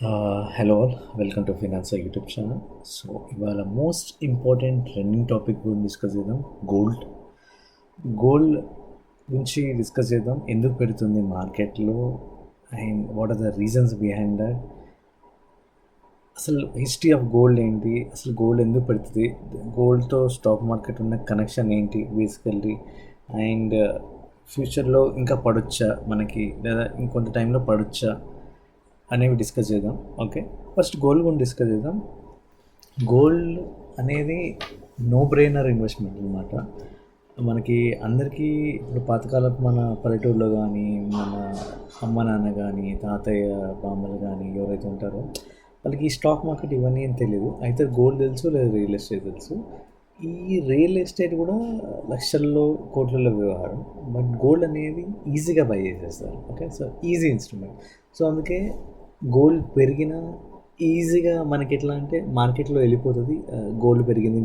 Hello all, welcome to financer YouTube channel. So ఇవాళ most important trending topic గురించి discuss చేద్దాం. Gold గురించి discuss చేద్దాం. ఎందుకు పెడుతుంది మార్కెట్లో and what are the reasons behind that, అసలు హిస్టరీ ఆఫ్ గోల్డ్ ఏంటి, అసలు గోల్డ్ ఎందుకు పెడుతుంది, గోల్డ్తో స్టాక్ మార్కెట్ ఉన్న కనెక్షన్ ఏంటి బేసికల్లీ, అండ్ ఫ్యూచర్లో ఇంకా పడొచ్చా మనకి, లేదా ఇంకొంత టైంలో పడొచ్చా అనేవి డిస్కస్ చేద్దాం. ఓకే, ఫస్ట్ గోల్డ్ గురించి డిస్కస్ చేద్దాం. గోల్డ్ అనేది నో బ్రెయినర్ ఇన్వెస్ట్మెంట్ అనమాట. మనకి అందరికీ ఇప్పుడు పాతకాలపు మన పల్లెటూరులో కానీ, మన అమ్మ నాన్న కానీ, తాతయ్య బామ్మలు కానీ ఎవరైతే ఉంటారో వాళ్ళకి ఈ స్టాక్ మార్కెట్ ఇవన్నీ ఏం తెలియదు. అయితే గోల్డ్ తెలుసు, లేదా రియల్ ఎస్టేట్ తెలుసు. ఈ రియల్ ఎస్టేట్ కూడా లక్షల్లో కోట్లలో వ్యవహారం, బట్ గోల్డ్ అనేది ఈజీగా బై చేసేస్తారు. Okay, so easy instrument. So అందుకే గోల్డ్ పెరిగిన ఈజీగా మనకి ఎట్లా అంటే మార్కెట్లో వెళ్ళిపోతుంది. గోల్డ్ పెరిగింది,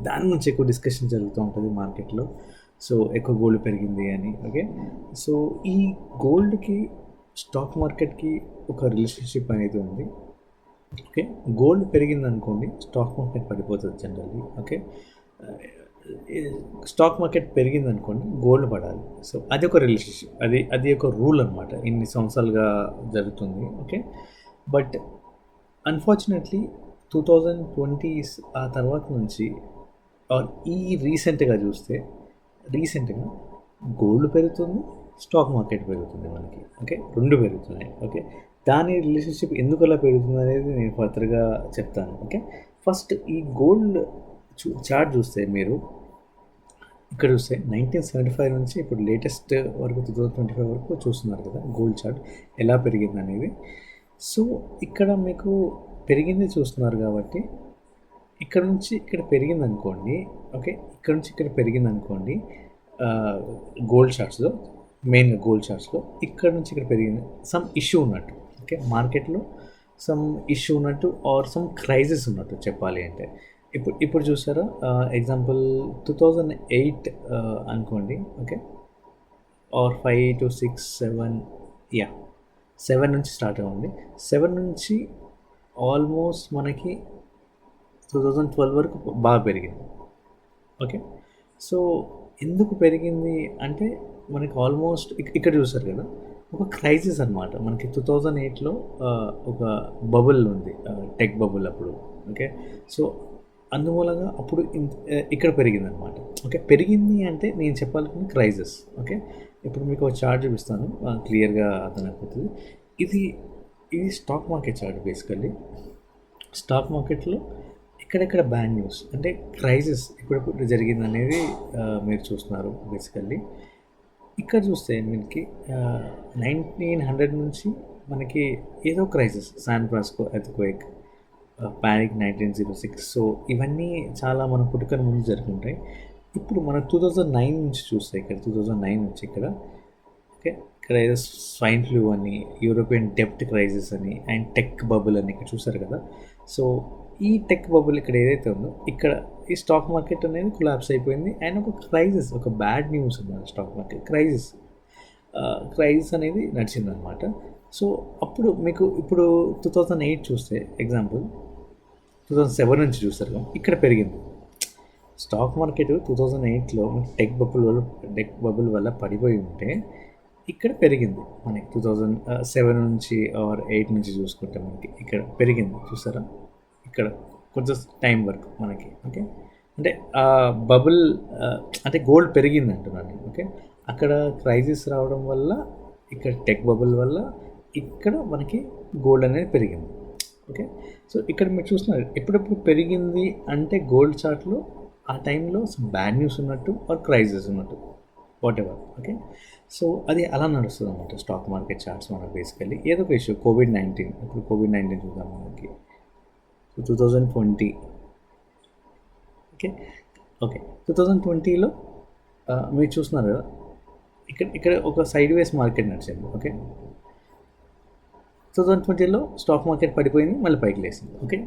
దాని నుంచి ఎక్కువ డిస్కషన్ జరుగుతూ ఉంటుంది మార్కెట్లో. సో ఎక్కువ గోల్డ్ పెరిగింది అని. ఓకే, సో ఈ గోల్డ్కి స్టాక్ మార్కెట్కి ఒక రిలేషన్షిప్ అనేది ఉంది. ఓకే, గోల్డ్ పెరిగింది అనుకోండి, స్టాక్ మార్కెట్ పడిపోతుంది జనరల్లీ. ఓకే, స్టాక్ మార్కెట్ పెరిగింది అనుకోండి, గోల్డ్ పడాలి. సో అది ఒక రిలేషన్షిప్, అది ఒక రూల్ అనమాట, ఇన్ని సంవత్సరాలుగా జరుగుతుంది. ఓకే, బట్ అన్ఫార్చునేట్లీ 2020 ఆ తర్వాత నుంచి ఈ రీసెంట్గా గోల్డ్ పెరుగుతుంది, స్టాక్ మార్కెట్ పెరుగుతుంది మనకి. ఓకే, రెండు పెరుగుతున్నాయి. ఓకే, దాని రిలేషన్షిప్ ఎందుకు అలా పెరుగుతుంది అనేది నేను ఫర్దర్గా చెప్తాను. ఓకే, ఫస్ట్ ఈ గోల్డ్ చార్ట్ చూస్తే మీరు ఇక్కడ చూస్తే 1975 నుంచి ఇప్పుడు లేటెస్ట్ వరకు 2025 వరకు చూస్తున్నారు కదా గోల్డ్ చార్ట్ ఎలా పెరిగింది అనేది. సో ఇక్కడ మీకు పెరిగింది చూస్తున్నారు కాబట్టి ఇక్కడ నుంచి ఇక్కడ పెరిగింది అనుకోండి. ఓకే, ఇక్కడ నుంచి ఇక్కడ పెరిగింది అనుకోండి. గోల్డ్ చార్ట్స్లో మెయిన్గా గోల్డ్ చార్ట్స్లో ఇక్కడ నుంచి ఇక్కడ పెరిగింది, సమ్ ఇష్యూ ఉన్నట్టు. ఓకే, మార్కెట్లో సమ్ ఇష్యూ ఉన్నట్టు ఆర్ సమ్ క్రైసిస్ ఉన్నట్టు చెప్పాలి అంటే. ఇప్పుడు చూసారా, ఎగ్జాంపుల్ 2008 అనుకోండి. ఓకే, ఆర్ 5 to 6, 7 నుంచి స్టార్ట్ అవ్వండి. 7 నుంచి ఆల్మోస్ట్ మనకి 2012 వరకు బాగా పెరిగింది. ఓకే, సో ఎందుకు పెరిగింది అంటే మనకి ఆల్మోస్ట్ ఇక్కడ చూసారు కదా ఒక క్రైసిస్ అనమాట. మనకి 2008లో ఒక బబుల్ ఉంది, టెక్ బబుల్ అప్పుడు. ఓకే, సో అందువలన అప్పుడు ఇక్కడ పెరిగింది అనమాట. ఓకే, పెరిగింది అంటే నేను చెప్పాలనుకున్న క్రైసిస్. ఓకే, ఇప్పుడు మీకు ఒక చార్ట్ చూపిస్తాను, క్లియర్గా అర్థమైపోతుంది. ఇది stock market chart. Basically stock మార్కెట్లో ఎక్కడెక్కడ బ్యాడ్ న్యూస్ అంటే క్రైసిస్ ఇప్పుడు జరిగింది అనేది మీరు చూస్తున్నారు. బేసికల్లీ ఇక్కడ చూస్తే మనకి 1900 నుంచి మనకి ఏదో crisis, San Francisco earthquake, panic 1906. So ఇవన్నీ చాలా మన పుట్టుకని ముందు జరుగుతుంటాయి. ఇప్పుడు మన 2009 నుంచి చూస్తే ఇక్కడ 2009 నుంచి ఇక్కడ. ఓకే, ఇక్కడ ఏదో స్వైన్ ఫ్లూ అని, యూరోపియన్ డెప్ట్ క్రైసిస్ అని, అండ్ టెక్ బబుల్ అని ఇక్కడ చూసారు కదా. సో ఈ టెక్ బబుల్ ఇక్కడ ఏదైతే ఉందో ఇక్కడ ఈ స్టాక్ మార్కెట్ అనేది కొలాప్స్ అయిపోయింది. అండ్ ఒక క్రైసిస్, ఒక బ్యాడ్ న్యూస్ ఉంది స్టాక్ మార్కెట్ క్రైసిస్ అనేది నడిచిందనమాట. సో అప్పుడు మీకు ఇప్పుడు 2008 చూస్తే ఎగ్జాంపుల్ 2007 నుంచి చూస్తారు ఇక్కడ పెరిగింది స్టాక్ మార్కెట్. 2008లో టెక్ బబుల్ వల్ల పడిపోయి ఉంటే ఇక్కడ పెరిగింది మనకి 2007 నుంచి ఆర్ 8 నుంచి చూసుకుంటే మనకి ఇక్కడ పెరిగింది. చూసారా, ఇక్కడ కొంచెం టైం వరకు మనకి. ఓకే, అంటే బబుల్ అంటే గోల్డ్ పెరిగింది అంటున్నాను. ఓకే, అక్కడ క్రైసిస్ రావడం వల్ల, ఇక్కడ టెక్ బబుల్ వల్ల ఇక్కడ మనకి గోల్డ్ అనేది పెరిగింది. ఓకే, సో ఇక్కడ మీరు చూస్తున్నారు ఎప్పుడెప్పుడు పెరిగింది అంటే గోల్డ్ చార్ట్లో ఆ టైంలో బ్యాడ్ న్యూస్ ఉన్నట్టు ఆర్ క్రైసిస్ ఉన్నట్టు, వాట్ ఎవర్. ఓకే, సో అది అలా నడుస్తుంది అన్నమాట స్టాక్ మార్కెట్ చార్ట్స్ మనకు. బేసికల్లీ ఏదో ఒక ఇష్యూ, కోవిడ్-19. ఇప్పుడు కోవిడ్-19 చూద్దాం మనకి. 2020. ఓకే 2020లో మీరు చూస్తున్నారు కదా ఇక్కడ ఒక సైడ్ వేస్ మార్కెట్ నడిచింది. ఓకే, 2020లో స్టాక్ మార్కెట్ పడిపోయింది, మళ్ళీ పైకి లేసింది. ఓకే,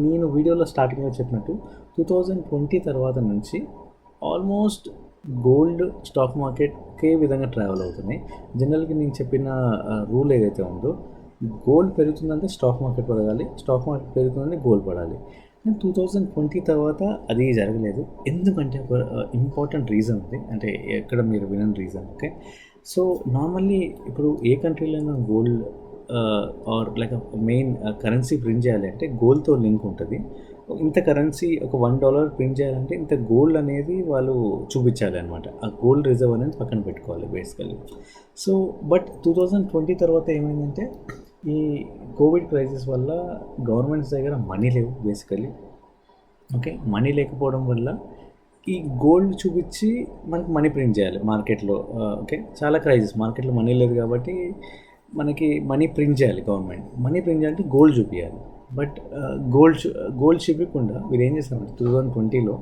నేను వీడియోలో స్టార్టింగ్లో చెప్పినట్టు 2020 తర్వాత నుంచి ఆల్మోస్ట్ గోల్డ్, స్టాక్ మార్కెట్ ఒకే విధంగా ట్రావెల్ అవుతున్నాయి. జనరల్గా నేను చెప్పిన రూల్ ఏదైతే ఉందో గోల్డ్ పెరుగుతుందంటే స్టాక్ మార్కెట్ పడగాలి, స్టాక్ మార్కెట్ పెరుగుతుందంటే గోల్డ్ పడాలి. 2020 తర్వాత అది జరగలేదు. ఎందుకంటే ఒక ఇంపార్టెంట్ రీజన్ ఉంది. అంటే ఎక్కడ మీరు వినని రీజన్. ఓకే. సో నార్మల్లీ ఇప్పుడు ఏ కంట్రీలో gold or like main currency print చేయాలి అంటే గోల్డ్తో లింక్ ఉంటుంది. ఇంత కరెన్సీ ఒక $1 ప్రింట్ చేయాలంటే ఇంత గోల్డ్ అనేది వాళ్ళు చూపించాలి అనమాట. ఆ గోల్డ్ రిజర్వ్ అనేది పక్కన పెట్టుకోవాలి బేసికలీ. సో బట్ 2020 తర్వాత ఏమైందంటే ఈ కోవిడ్ క్రైసిస్ వల్ల గవర్నమెంట్స్ దగ్గర మనీ లేవు బేసికలీ. ఓకే. మనీ లేకపోవడం వల్ల ఈ గోల్డ్ చూపించి మనకి మనీ ప్రింట్ చేయాలి మార్కెట్లో. ఓకే. చాలా క్రైసిస్, మార్కెట్లో మనీ లేదు కాబట్టి మనకి మనీ ప్రింట్ చేయాలి గవర్నమెంట్. మనీ ప్రింట్ చేయాలంటే గోల్డ్ చూపించాలి. బట్ గోల్డ్ చూపించకుండా వీరు ఏం చేస్తారంటే 2020లో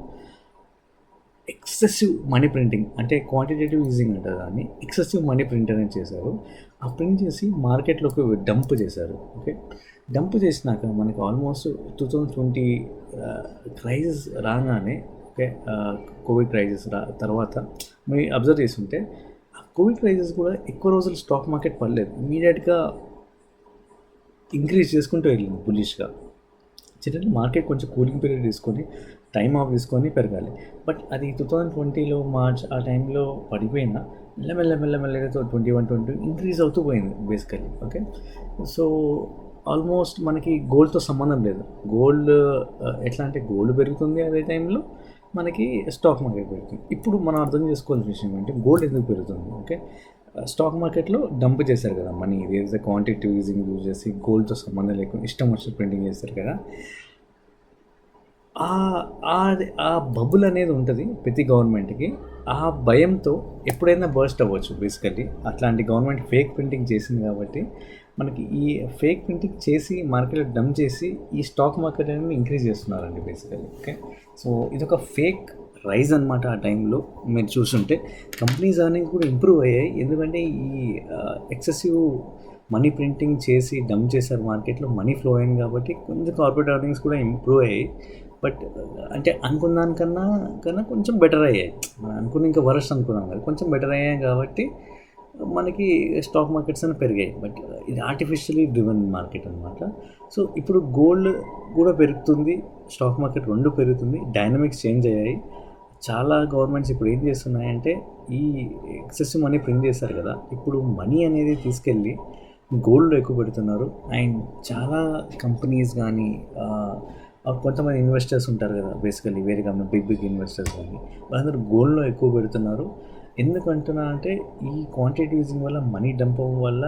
ఎక్సెసివ్ మనీ ప్రింటింగ్, అంటే క్వాంటిటేటివ్ ఈజింగ్ అంటారు దాన్ని, ఎక్సెసివ్ మనీ ప్రింట్ అనేది చేశారు. ఆ ప్రింట్ చేసి మార్కెట్లోకి డంప్ చేశారు. ఓకే. డంప్ చేసినాక మనకి ఆల్మోస్ట్ 2020 క్రైసిస్ రాగానే, ఓకే, కోవిడ్ క్రైసిస్ తర్వాత మీరు అబ్జర్వ్ చేస్తుంటే కోవిడ్ క్రైసిస్ కూడా ఎక్కువ రోజులు స్టాక్ మార్కెట్ పడలేదు. ఇమీడియట్గా ఇంక్రీజ్ చేసుకుంటూ వెళ్ళింది బులిష్గా. జనరల్ మార్కెట్ కొంచెం కూలింగ్ పీరియడ్ తీసుకొని టైం ఆఫ్ తీసుకొని పెరగాలి. బట్ అది 2020లో మార్చ్ ఆ టైంలో పడిపోయినా మెల్లమెల్లగా 21-22 ఇంక్రీజ్ అవుతూ పోయింది బేసికలీ. ఓకే. సో ఆల్మోస్ట్ మనకి గోల్డ్తో సంబంధం లేదు. గోల్డ్ ఎట్లా అంటే గోల్డ్ పెరుగుతుంది, అదే టైంలో మనకి స్టాక్ మార్కెట్ పెరుగుతుంది. ఇప్పుడు మనం అర్థం చేసుకోవాల్సిన విషయం ఏంటంటే గోల్డ్ ఎందుకు పెరుగుతుంది. ఓకే. స్టాక్ మార్కెట్లో డంప్ చేశారు కదా మనీ, ఏదైతే క్వాంటిటీ ఈజింగ్ యూజ్ చేసి గోల్డ్తో సంబంధం లేకుండా ఇష్టం వచ్చిన ప్రింటింగ్ చేస్తారు కదా, ఆ బబుల్ అనేది ఉంటుంది ప్రతి గవర్నమెంట్కి. ఆ భయంతో ఎప్పుడైనా బర్స్ట్ అవ్వచ్చు బేసికల్లీ. అట్లాంటి గవర్నమెంట్ ఫేక్ ప్రింటింగ్ చేసింది కాబట్టి మనకి ఈ ఫేక్ ప్రింటింగ్ చేసి మార్కెట్లో డంప్ చేసి ఈ స్టాక్ మార్కెట్ అనేది ఇంక్రీజ్ చేస్తున్నారండి బేసికల్లీ. ఓకే. సో ఇదొక ఫేక్ రైజ్ అనమాట. ఆ టైంలో మీరు చూస్తుంటే కంపెనీస్ అర్నింగ్స్ కూడా ఇంప్రూవ్ అయ్యాయి. ఎందుకంటే ఈ ఎక్సెసివ్ మనీ ప్రింటింగ్ చేసి డంప్ చేశారు మార్కెట్లో, మనీ ఫ్లో అయింది కాబట్టి కొంచెం కార్పొరేట్ అర్నింగ్స్ కూడా ఇంప్రూవ్ అయ్యాయి. బట్ అంటే అనుకున్న దానికన్నా కొంచెం బెటర్ అయ్యాయి. మనం అనుకున్న ఇంకా వరస్ట్ అనుకున్నాం కదా, కొంచెం బెటర్ అయ్యాయి కాబట్టి మనకి స్టాక్ మార్కెట్స్ అని పెరిగాయి. బట్ ఇది ఆర్టిఫిషియలీ డ్రివెన్ మార్కెట్ అనమాట. సో ఇప్పుడు గోల్డ్ కూడా పెరుగుతుంది, స్టాక్ మార్కెట్ రెండు పెరుగుతుంది, డైనమిక్స్ చేంజ్ అయ్యాయి. చాలా గవర్నమెంట్స్ ఇప్పుడు ఏం చేస్తున్నాయంటే ఈ ఎక్సెసివ్ మనీ ప్రింట్ చేశారు కదా, ఇప్పుడు మనీ అనేది తీసుకెళ్ళి గోల్డ్ ఎక్కువ పెడుతున్నారు. అండ్ చాలా కంపెనీస్ కానీ కొంతమంది ఇన్వెస్టర్స్ ఉంటారు కదా బేసికలీ, వేరే కంపెనీ బిగ్ ఇన్వెస్టర్స్ కానీ వాళ్ళందరూ గోల్డ్లో ఎక్కువ పెడుతున్నారు. ఎందుకంటున్నా అంటే ఈ క్వాంటిటీ యూజింగ్ వల్ల మనీ డంప్ అవ్వడం వల్ల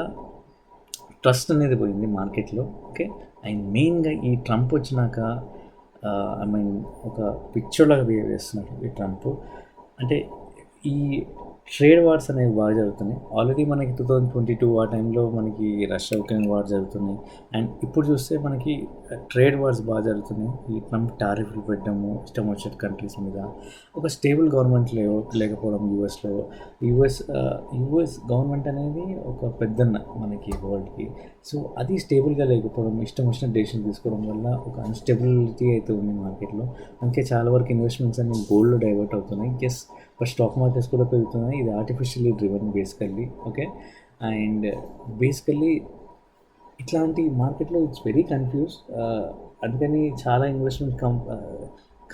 ట్రస్ట్ అనేది పోయింది మార్కెట్లో. ఓకే. అండ్ మెయిన్గా ఈ ట్రంప్ వచ్చినాక ఐ మీన్ ఒక పిక్చర్లాగా బిహేవ్ చేస్తున్నారు ఈ ట్రంప్. అంటే ఈ ట్రేడ్ వార్స్ అనేవి బాగా జరుగుతున్నాయి. ఆల్రెడీ మనకి 2022 ఆ టైంలో మనకి రష్యా ఉక్రెయిన్ వార్ జరుగుతున్నాయి. అండ్ ఇప్పుడు చూస్తే మనకి ట్రేడ్ వార్స్ బాగా జరుగుతున్నాయి. ఈ ట్రంప్ టారిఫ్లు పెట్టడము ఇష్టం వచ్చిన కంట్రీస్ మీద, ఒక స్టేబుల్ గవర్నమెంట్ లేకపోవడం యుఎస్ గవర్నమెంట్ అనేది ఒక పెద్దన్న మనకి వరల్డ్కి. సో అది స్టేబుల్గా లేకపోవడం, ఇష్టం వచ్చిన డెసిషన్ తీసుకోవడం వల్ల ఒక అన్స్టెబిలిటీ అయితే ఉంది మార్కెట్లో. అందుకే చాలా వరకు ఇన్వెస్ట్మెంట్స్ అన్ని గోల్డ్లో డైవర్ట్ అవుతున్నాయి. ఎస్, బట్ స్టాక్ మార్కెట్స్ కూడా పెరుగుతున్నాయి. ఇది artificially driven basically. Okay. And basically ఇట్లాంటి మార్కెట్లో ఇట్స్ వెరీ కన్ఫ్యూజ్. అందుకని చాలా ఇన్వెస్ట్మెంట్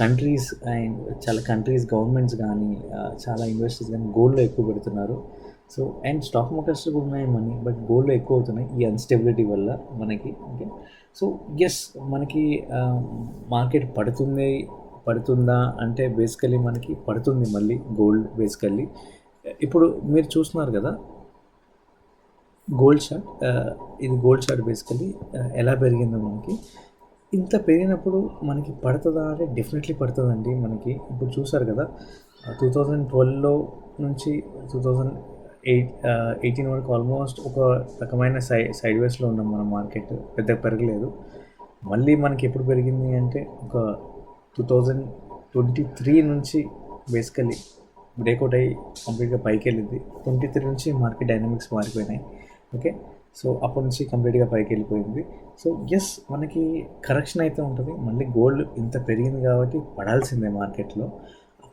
కంట్రీస్ అండ్ చాలా కంట్రీస్ గవర్నమెంట్స్ కానీ చాలా ఇన్వెస్టర్స్ కానీ గోల్డ్లో ఎక్కువ పెడుతున్నారు. సో అండ్ స్టాక్ మార్కెట్స్లో కూడా ఉన్నాయి మనీ, బట్ గోల్డ్లో ఎక్కువ అవుతున్నాయి ఈ అన్స్టెబిలిటీ వల్ల మనకి. ఓకే. సో ఎస్, మనకి మార్కెట్ పడుతుందా అంటే బేసికలీ మనకి పడుతుంది మళ్ళీ గోల్డ్ బేసికల్లీ. ఇప్పుడు మీరు చూస్తున్నారు కదా గోల్డ్ చార్ట్, ఇది గోల్డ్ చార్ట్ బేసికల్లీ ఎలా పెరిగిందో మనకి. ఇంత పెరిగినప్పుడు మనకి పడుతుందా అంటే డెఫినెట్లీ పడుతుందండి మనకి. ఇప్పుడు చూసారు కదా 2012లో నుంచి 2018 వరకు ఆల్మోస్ట్ ఒక రకమైన సైడ్ వేస్లో ఉన్నాం మన మార్కెట్, పెద్దగా పెరగలేదు. మళ్ళీ మనకి ఎప్పుడు పెరిగింది అంటే ఒక 2023 నుంచి బేసికలీ బ్రేక్అవుట్ అయ్యి కంప్లీట్గా పైకి వెళ్ళింది. 23 నుంచి మార్కెట్ డైనమిక్స్ మారిపోయినాయి. ఓకే. సో అప్పటి నుంచి కంప్లీట్గా పైకి వెళ్ళిపోయింది. సో ఎస్, మనకి కరెక్షన్ అయితే ఉంటుంది. మళ్ళీ గోల్డ్ ఇంత పెరిగింది కాబట్టి పడాల్సిందే మార్కెట్లో.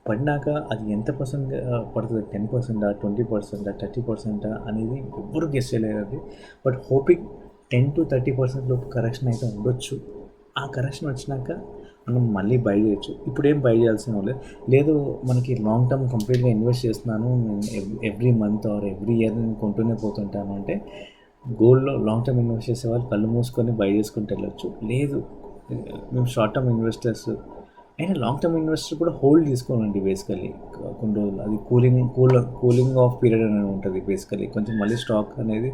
పడినాక అది ఎంత పర్సెంట్ పడుతుంది, 10%, 20%, 30% అనేది ఎవ్వరు గెస్ చేయలేరు అది. బట్ హోపింగ్ 10-30% లోపు కరెక్షన్ అయితే ఉండొచ్చు. ఆ కరెక్షన్ వచ్చినాక మనం మళ్ళీ బై చేయొచ్చు. ఇప్పుడేం బై చేయాల్సిన లేదు. లేదు మనకి లాంగ్ టర్మ్ కంప్లీట్గా ఇన్వెస్ట్ చేస్తున్నాను, నేను every month or every year నేను కొంటూనే పోతుంటాను అంటే గోల్డ్లో లాంగ్ టర్మ్ ఇన్వెస్ట్ చేసే వాళ్ళు కళ్ళు మూసుకొని బై చేసుకుంటూ వెళ్ళొచ్చు. లేదు మేము షార్ట్ టర్మ్ ఇన్వెస్టర్స్ అయినా లాంగ్ టర్మ్ ఇన్వెస్టర్ కూడా హోల్డ్ తీసుకోవాలండి బేసికలీ కొన్ని రోజులు. అది కూలింగ్ ఆఫ్ పీరియడ్ అనేది ఉంటుంది బేసికలీ. కొంచెం మళ్ళీ స్టాక్ అనేది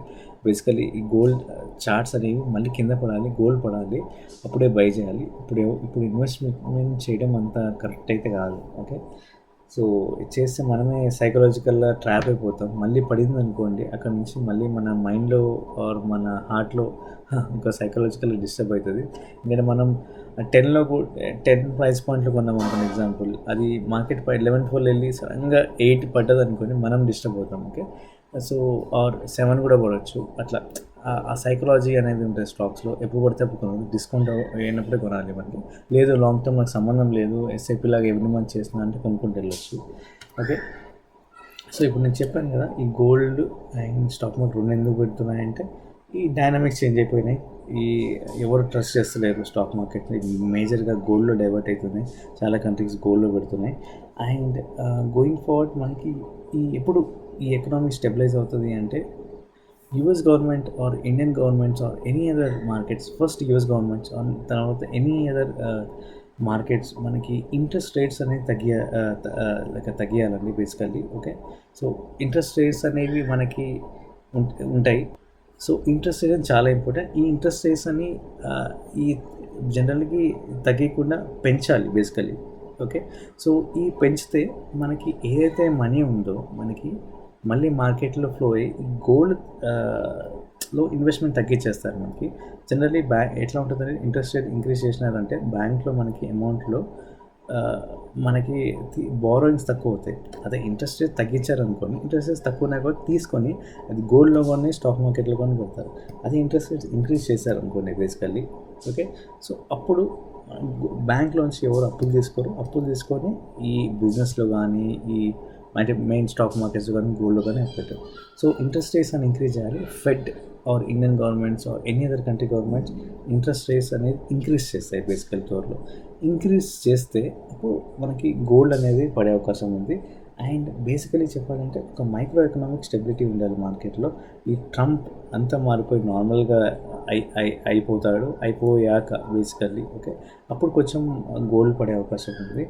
బేసికలీ ఈ గోల్డ్ చార్ట్స్ అనేవి మళ్ళీ కింద పడాలి, గోల్డ్ పడాలి, అప్పుడే బై చేయాలి. ఇప్పుడు ఇన్వెస్ట్మెంట్ చేయడం అంత కరెక్ట్ అయితే కాదు. ఓకే, సో చేస్తే మనమే సైకలాజికల్గా ట్రాప్ అయిపోతాం. మళ్ళీ పడింది అనుకోండి, అక్కడ నుంచి మళ్ళీ మన మైండ్లో ఆర్ మన హార్ట్లో ఇంకా సైకలాజికల్గా డిస్టర్బ్ అవుతుంది. ఎందుకంటే మనం 10 ప్రైస్ పాయింట్లు కొన్నాం అనుకోండి ఎగ్జాంపుల్, అది మార్కెట్ 11-12 వెళ్ళి సడన్గా 8 పడ్డది అనుకోండి, మనం డిస్టర్బ్ అవుతాం. ఓకే, సో ఆర్ 7 కూడా పడవచ్చు. అట్లా ఆ సైకలాజీ అనేది ఉంటుంది స్టాక్స్లో. ఎప్పుడు పడితే అప్పుడు కొనాలి, డిస్కౌంట్ అయినప్పుడే కొనాలి మనకి. లేదు లాంగ్ టర్మ్ నాకు సంబంధం లేదు, ఎస్ఐపి లాగా ఎవ్రీ మంత్ చేస్తున్నా అంటే కొనుక్కుంటూ వెళ్ళొచ్చు. ఓకే, సో ఇప్పుడు నేను చెప్పాను కదా, ఈ గోల్డ్ అండ్ స్టాక్ మార్కెట్ రెండు ఎందుకు పెడుతున్నాయంటే ఈ డైనామిక్స్ చేంజ్ అయిపోయినాయి. ఈ ఎవరు ట్రస్ట్ చేస్తలేరు స్టాక్ మార్కెట్ని, మేజర్గా గోల్డ్లో డైవర్ట్ అవుతున్నాయి. చాలా కంట్రీస్ గోల్డ్లో పెడుతున్నాయి. అండ్ గోయింగ్ ఫార్వర్డ్ మనకి ఎప్పుడు ఈ ఎకనామీ స్టెబిలైజ్ అవుతుంది అంటే US government or Indian governments or any other markets, first US governments తర్వాత ఎనీ అదర్ మార్కెట్స్ మనకి ఇంట్రెస్ట్ రేట్స్ అనేవి తగ్గియాలండి basically. Okay, so interest rates అనేవి మనకి ఉంటాయి. సో ఇంట్రెస్ట్ రేట్ చాలా ఇంపార్టెంట్. ఈ ఇంట్రెస్ట్ రేట్స్ అని ఈ జనరల్కి తగ్గకుండా పెంచాలి బేసికలీ. ఓకే, సో ఈ పెంచితే మనకి ఏదైతే మనీ ఉందో మనకి మళ్ళీ మార్కెట్లో ఫ్లో అయ్యి గోల్డ్ లో ఇన్వెస్ట్మెంట్ తగ్గించేస్తారు మనకి. జనరల్లీ ఎట్లా ఉంటుందంటే ఇంట్రెస్ట్ రేట్ ఇంక్రీజ్ చేసినారంటే బ్యాంక్లో మనకి అమౌంట్లో మనకి బారోయింగ్స్ తక్కువ అవుతాయి. అదే ఇంట్రెస్ట్ రేట్ తగ్గించారనుకోండి, ఇంట్రెస్ట్ రేట్స్ తక్కువ ఉన్నాయి కాబట్టి తీసుకొని అది గోల్డ్లో కానీ స్టాక్ మార్కెట్లో కానీ పెడతారు. అదే ఇంట్రెస్ట్ రేట్స్ ఇంక్రీజ్ చేశారనుకోండి బేసికల్లీ. ఓకే, సో అప్పుడు బ్యాంక్లోంచి ఎవరు అప్పులు తీసుకోరు, అప్పులు తీసుకొని ఈ బిజినెస్లో కానీ ఈ అంటే మెయిన్ స్టాక్ మార్కెట్స్ కానీ గోల్డ్లో కానీ పెట్టారు. సో ఇంట్రెస్ట్ రేట్స్ అని ఇంక్రీజ్ చేయాలి. Fed or Indian governments or any other country governments interest rates అనేది ఇంక్రీజ్ చేస్తాయి బేసికల్ త్వరలో. ఇంక్రీజ్ చేస్తే అప్పుడు మనకి గోల్డ్ అనేది పడే అవకాశం ఉంది. అండ్ బేసికలీ చెప్పాలంటే ఒక మైక్రో ఎకనామిక్ స్టెబిలిటీ ఉండాలి మార్కెట్లో. ఈ ట్రంప్ అంతా మారిపోయి నార్మల్గా అయిపోయాక బేసికల్లీ ఓకే అప్పుడు కొంచెం గోల్డ్ పడే అవకాశం ఉంది.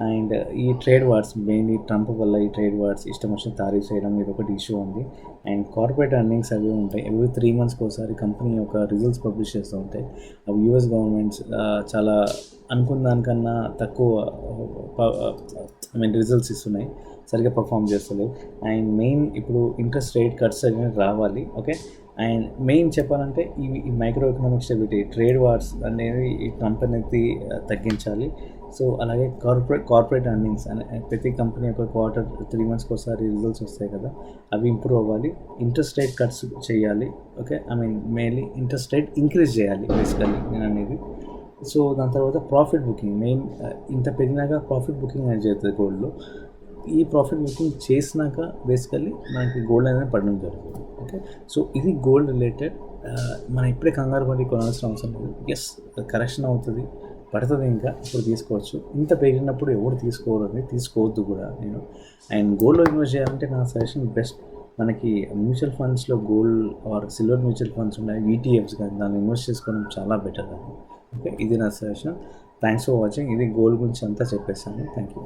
అండ్ ఈ ట్రేడ్ వార్స్ మెయిన్లీ ట్రంప్ వల్ల ఈ ట్రేడ్ వార్స్ ఇష్టం వచ్చిన తారీఫ్ చేయడం ఇది ఒకటి ఇష్యూ ఉంది. అండ్ కార్పొరేట్ ఎర్నింగ్స్ అవి ఉంటాయి. ఎవ్రీ 3 monthsకి ఒకసారి కంపెనీ యొక్క రిజల్ట్స్ పబ్లిష్ చేస్తూ ఉంటాయి. అవి యూఎస్ గవర్నమెంట్స్ చాలా అనుకున్న దానికన్నా తక్కువ రిజల్ట్స్ ఇస్తున్నాయి, సరిగ్గా పర్ఫామ్ చేస్తలేవు. అండ్ మెయిన్ ఇప్పుడు ఇంట్రెస్ట్ రేట్ కట్స్ అనేవి రావాలి. ఓకే, అండ్ మెయిన్ చెప్పాలంటే ఈ micro economic stability trade wars అనేది ఈ ట్రంప్ అనేది తగ్గించాలి. సో అలాగే కార్పొరేట్ ఎర్నింగ్స్ అనే ప్రతి కంపెనీ ఒక క్వార్టర్ 3 monthsకి ఒకసారి రిజల్ట్స్ వస్తాయి కదా, అవి ఇంప్రూవ్ అవ్వాలి. ఇంట్రెస్ట్ రేట్ కట్స్ చేయాలి. Okay, mainly interest rate increase చేయాలి బేసికల్లీ నేను అనేది. సో దాని తర్వాత ప్రాఫిట్ బుకింగ్ మెయిన్. ఇంత పెరిగినాక ప్రాఫిట్ బుకింగ్ అనేది జరుగుతుంది గోల్డ్లో. ఈ ప్రాఫిట్ బుకింగ్ చేసినాక బేసికల్లీ మనకి గోల్డ్ అనేది పడడం జరుగుతుంది. ఓకే, సో ఇది గోల్డ్ రిలేటెడ్. మనం ఇప్పుడే కంగారు పడి కొనాల్సిన అవసరం లేదు. ఎస్, కరెక్షన్ అవుతుంది, పడుతుంది, ఇంకా ఇప్పుడు తీసుకోవచ్చు. ఇంత పెరిగినప్పుడు ఎవరు తీసుకోవద్దు కూడా నేను. అండ్ గోల్డ్లో ఇన్వెస్ట్ చేయాలంటే నా సజెషన్ బెస్ట్ మనకి మ్యూచువల్ ఫండ్స్లో gold or silver mutual funds ఉన్నాయి, ఈటీఎఫ్స్ కానీ దాన్ని ఇన్వెస్ట్ చేసుకోవడం చాలా బెటర్ అని. ఓకే, ఇది నా సజెషన్. Thanks for watching. ఇది గోల్డ్ గురించి అంతా చెప్పేసాను. Thank you.